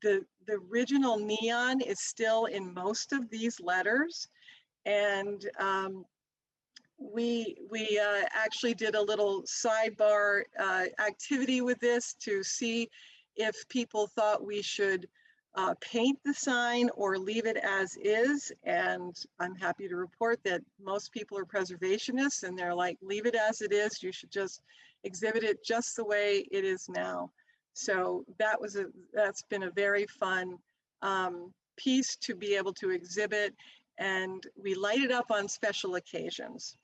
The original neon is still in most of these letters, and we actually did a little sidebar activity with this to see if people thought we should paint the sign or leave it as is, and I'm happy to report that most people are preservationists and they're like, leave it as it is, you should just exhibit it just the way it is now. So that's been a very fun piece to be able to exhibit, and we light it up on special occasions.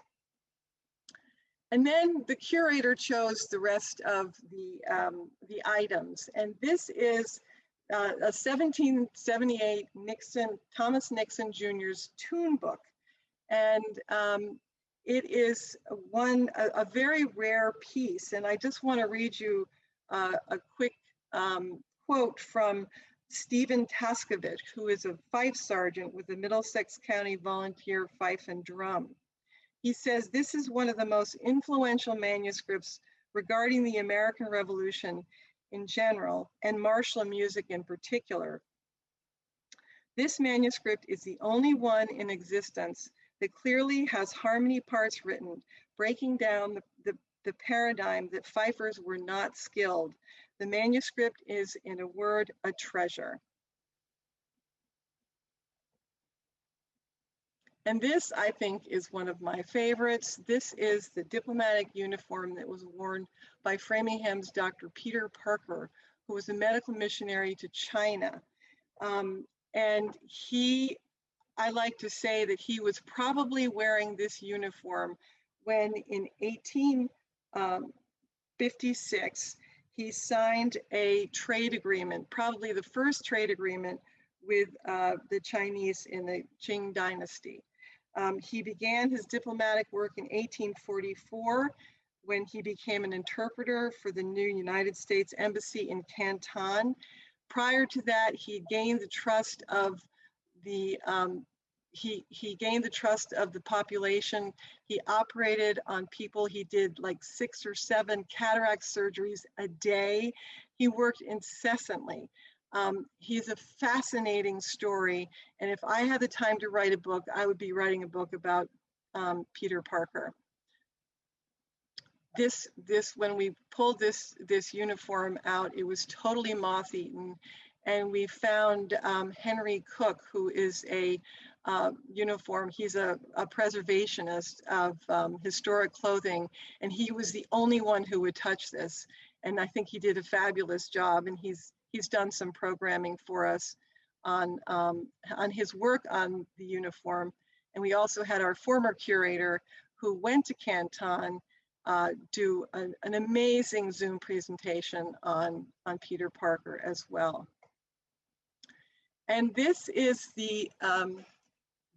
And then the curator chose the rest of the items, and this is a 1778 Thomas Nixon Jr.'s tune book. And it is a very rare piece. And I just want to read you a quick quote from Stephen Taskovich, who is a fife sergeant with the Middlesex County Volunteer Fife and Drum. He says, "This is one of the most influential manuscripts regarding the American Revolution in general, and martial music in particular. This manuscript is the only one in existence that clearly has harmony parts written, breaking down the paradigm that fifers were not skilled. The manuscript is, in a word, a treasure. And this, I think, is one of my favorites. This is the diplomatic uniform that was worn by Framingham's Dr. Peter Parker, who was a medical missionary to China. And I like to say that he was probably wearing this uniform when in 1856, he signed a trade agreement, probably the first trade agreement with the Chinese in the Qing dynasty. He began his diplomatic work in 1844 when he became an interpreter for the new United States Embassy in Canton. Prior to that, he gained the trust of the population. He operated on people. He did like 6 or 7 cataract surgeries a day. He worked incessantly. He's a fascinating story. And if I had the time to write a book, I would be writing a book about Peter Parker. When we pulled this uniform out, it was totally moth-eaten. And we found Henry Cook, who is a uniform, he's a preservationist of historic clothing. And he was the only one who would touch this. And I think he did a fabulous job. And he's done some programming for us on his work on the uniform. And we also had our former curator who went to Canton do an amazing Zoom presentation on Peter Parker as well. And this is the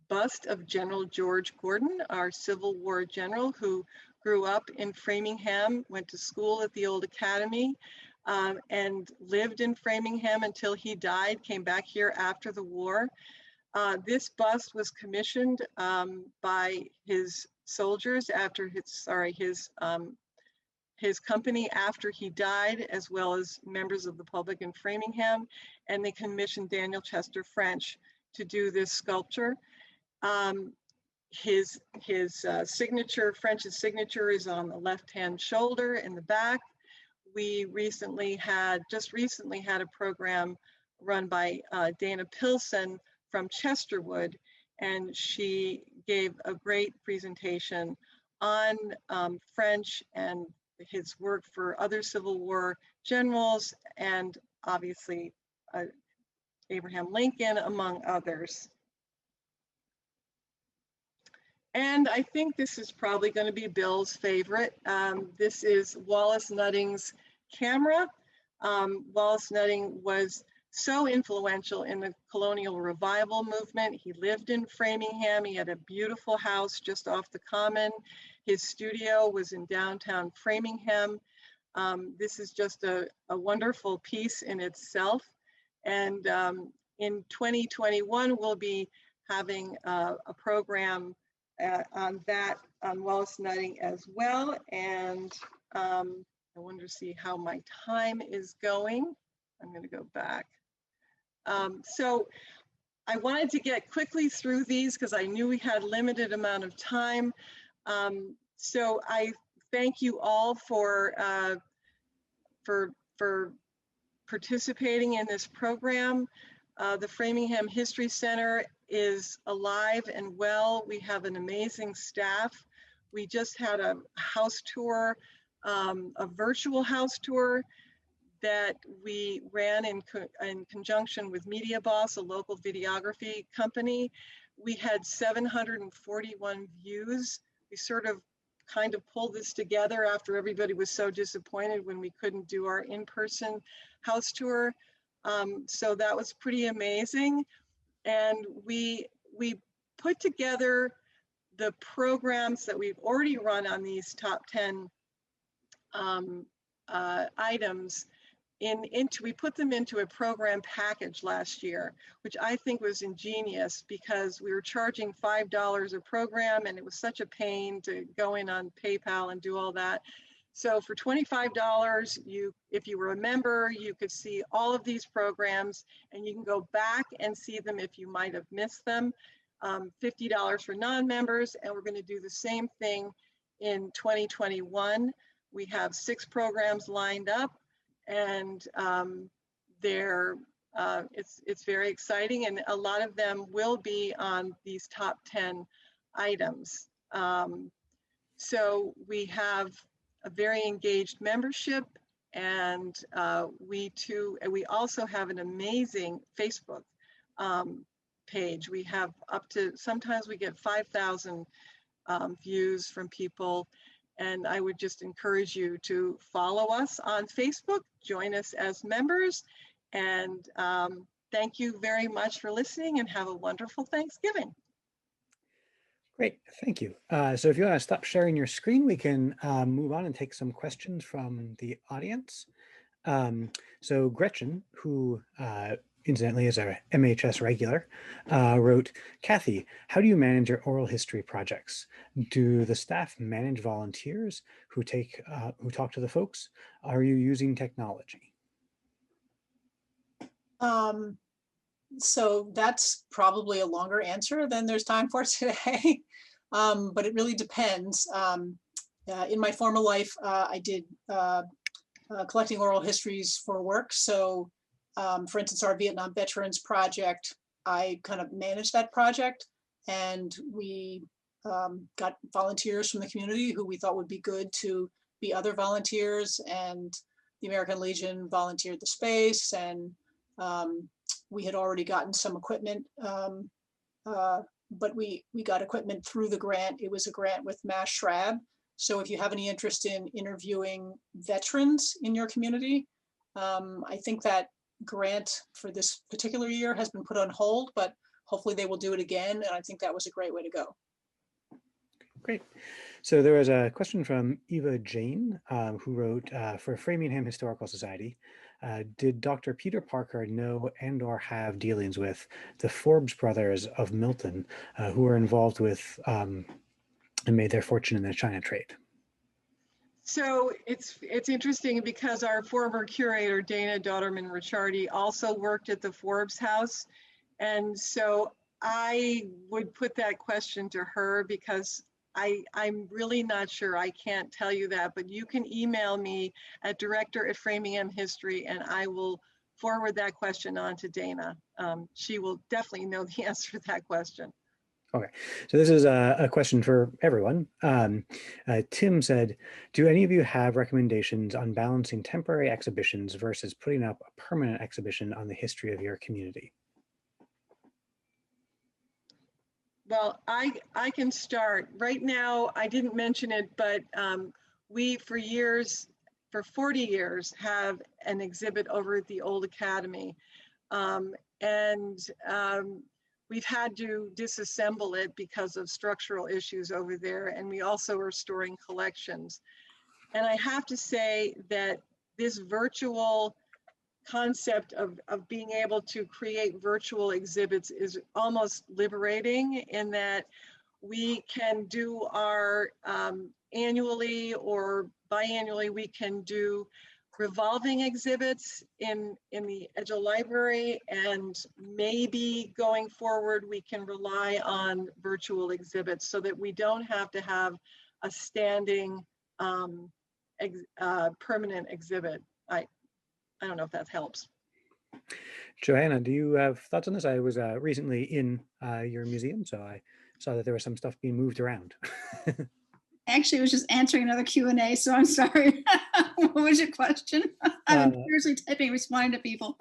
bust of General George Gordon, our Civil War general who grew up in Framingham, went to school at the old academy, and lived in Framingham until he died, came back here after the war. This bust was commissioned by his soldiers after his company after he died, as well as members of the public in Framingham, and they commissioned Daniel Chester French to do this sculpture. His signature, French's signature, is on the left-hand shoulder in the back. We just recently had a program run by Dana Pilson from Chesterwood, and she gave a great presentation on French and his work for other Civil War generals, and obviously Abraham Lincoln, among others. And I think this is probably going to be Bill's favorite. This is Wallace Netting's camera. Wallace Netting was so influential in the colonial revival movement. He lived in Framingham. He had a beautiful house just off the common. His studio was in downtown Framingham. This is just a wonderful piece in itself. And in 2021, we'll be having a program on Wallace Netting as well. And I wanted to see how my time is going. I'm going to go back. So I wanted to get quickly through these because I knew we had limited amount of time. So I thank you all for participating in this program. The Framingham History Center is alive and well. We have an amazing staff. We just had a house tour, a virtual house tour that we ran in conjunction with Media Boss, a local videography company. We had 741 views. We sort of kind of pulled this together after everybody was so disappointed when we couldn't do our in-person house tour. So that was pretty amazing. And we put together the programs that we've already run on these top 10 items. We put them into a program package last year, which I think was ingenious because we were charging $5 a program and it was such a pain to go in on PayPal and do all that. So for $25, if you were a member, you could see all of these programs, and you can go back and see them if you might have missed them. $50 for non-members, and we're going to do the same thing in 2021. We have 6 programs lined up, and it's very exciting, and a lot of them will be on these top 10 items. So we have a very engaged membership, and we also have an amazing Facebook page. We have sometimes we get 5,000 views from people, and I would just encourage you to follow us on Facebook, join us as members, and thank you very much for listening, and have a wonderful Thanksgiving. Great, thank you. So if you want to stop sharing your screen, we can move on and take some questions from the audience. So Gretchen, who incidentally is a MHS regular, wrote, Kathy, how do you manage your oral history projects? Do the staff manage volunteers who talk to the folks? Are you using technology? So that's probably a longer answer than there's time for today, but it really depends. In my former life, I did collecting oral histories for work. So for instance, our Vietnam Veterans Project, I kind of managed that project, and we got volunteers from the community who we thought would be good to be other volunteers, and the American Legion volunteered the space, and we had already gotten some equipment, but we got equipment through the grant. It was a grant with Mass Shrab. So if you have any interest in interviewing veterans in your community, I think that grant for this particular year has been put on hold, but hopefully they will do it again. And I think that was a great way to go. Great. So there was a question from Eva Jane, who wrote, for Framingham Historical Society, did Dr. Peter Parker know and or have dealings with the Forbes brothers of Milton, who were involved with and made their fortune in the China trade? So it's interesting because our former curator, Dana Dauterman-Ricciardi, also worked at the Forbes house. And so I would put that question to her because I'm really not sure. I can't tell you that, but you can email me at director@Framingham History, and I will forward that question on to Dana. She will definitely know the answer to that question. Okay, so this is a question for everyone. Tim said, do any of you have recommendations on balancing temporary exhibitions versus putting up a permanent exhibition on the history of your community? Well, I can start. Right now, I didn't mention it, but we for 40 years, have an exhibit over at the Old Academy. We've had to disassemble it because of structural issues over there, and we also are storing collections. And I have to say that this virtual concept of being able to create virtual exhibits is almost liberating, in that we can do our annually or biannually, we can do revolving exhibits in the Edgell Library, and maybe going forward we can rely on virtual exhibits so that we don't have to have a standing permanent exhibit. I don't know if that helps. Joanna, do you have thoughts on this? I was recently in your museum, so I saw that there was some stuff being moved around. Actually, I was just answering another Q&A, so I'm sorry. What was your question? I'm seriously typing, responding to people.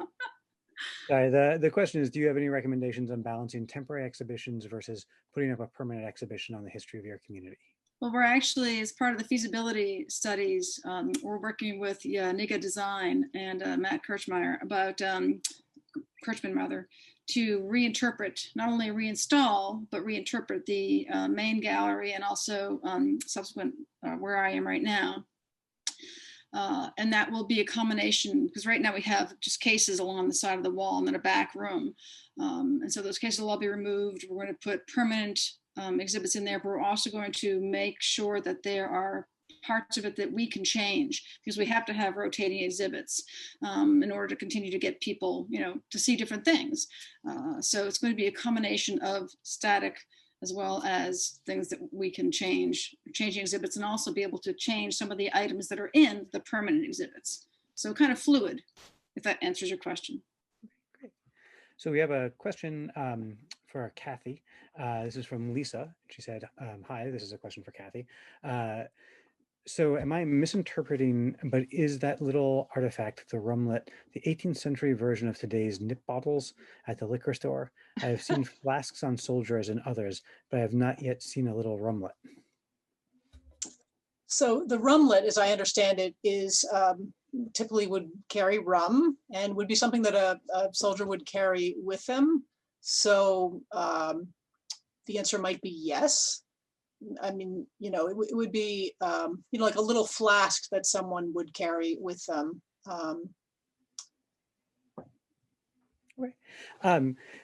Sorry, the question is, do you have any recommendations on balancing temporary exhibitions versus putting up a permanent exhibition on the history of your community? Well, we're actually, as part of the feasibility studies, we're working with NIGA Design and Matt Kirchman to reinterpret, not only reinstall, but reinterpret the main gallery and also subsequent where I am right now. And that will be a combination, because right now we have just cases along the side of the wall and then a back room. And so those cases will all be removed. We're going to put permanent exhibits in there, but we're also going to make sure that there are parts of it that we can change, because we have to have rotating exhibits in order to continue to get people, to see different things. So it's going to be a combination of static as well as things that we can change, changing exhibits, and also be able to change some of the items that are in the permanent exhibits. So kind of fluid, if that answers your question. Great. So we have a question for Kathy. This is from Lisa. She said, hi, this is a question for Kathy. So am I misinterpreting, but is that little artifact, the rumlet, the 18th century version of today's nip bottles at the liquor store? I have seen flasks on soldiers and others, but I have not yet seen a little rumlet. So the rumlet, as I understand it, is typically would carry rum and would be something that a soldier would carry with them. So the answer might be yes. I mean, it would be, like a little flask that someone would carry with them. Right.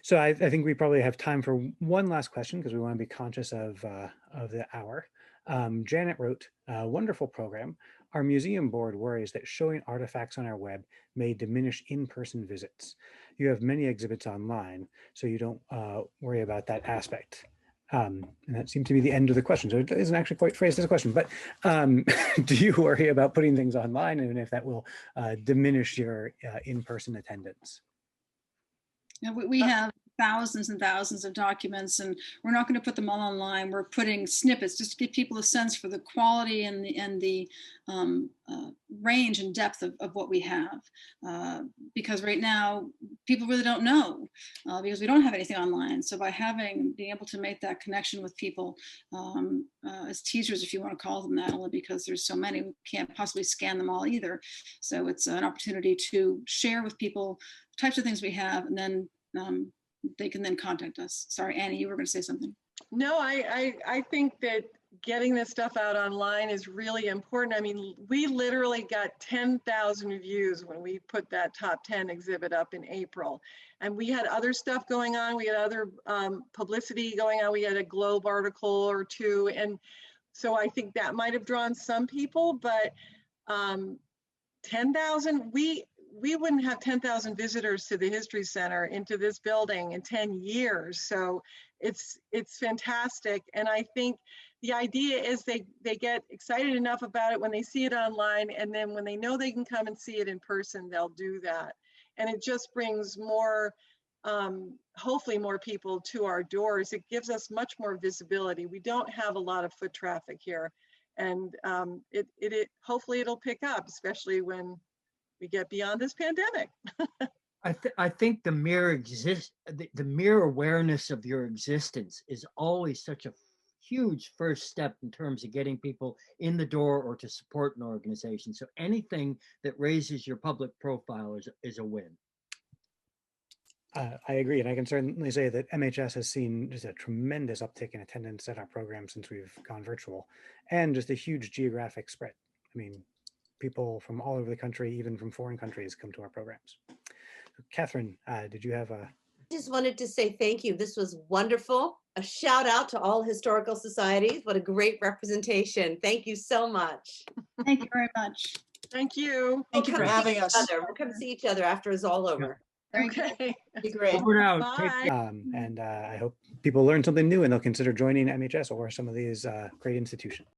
So I think we probably have time for one last question because we want to be conscious of the hour. Janet wrote, wonderful program. Our museum board worries that showing artifacts on our web may diminish in-person visits. You have many exhibits online, so you don't worry about that aspect. And that seemed to be the end of the question. So it isn't actually quite phrased as a question, but do you worry about putting things online and if that will diminish your in-person attendance? We have thousands and thousands of documents, and we're not going to put them all online. We're putting snippets just to give people a sense for the quality and the range and depth of what we have. Because right now, people really don't know because we don't have anything online. So by being able to make that connection with people as teasers, if you want to call them that, only because there's so many, we can't possibly scan them all either. So it's an opportunity to share with people types of things we have, and then they can then contact us. Sorry, Annie, you were going to say something. No, I think that getting this stuff out online is really important. I mean, we literally got 10,000 views when we put that top 10 exhibit up in April. And we had other stuff going on. We had other publicity going on. We had a Globe article or two. And so I think that might have drawn some people, but 10,000, we wouldn't have 10,000 visitors to the History Center into this building in 10 years. So it's fantastic. And I think the idea is they get excited enough about it when they see it online, and then when they know they can come and see it in person, they'll do that. And it just brings more, hopefully more people to our doors. It gives us much more visibility. We don't have a lot of foot traffic here. And hopefully it'll pick up, especially when we get beyond this pandemic. I think the mere awareness of your existence is always such a huge first step in terms of getting people in the door or to support an organization. So anything that raises your public profile is a win. I agree, and I can certainly say that MHS has seen just a tremendous uptick in attendance at our program since we've gone virtual, and just a huge geographic spread. I mean, people from all over the country, even from foreign countries, come to our programs. Catherine, did you have a... Just wanted to say thank you. This was wonderful. A shout out to all historical societies. What a great representation. Thank you so much. Thank you very much. Thank you. Thank you for having us. We'll come see each other after it's all over. Okay. Be great. Over and out. Bye. and I hope people learn something new and they'll consider joining MHS or some of these great institutions.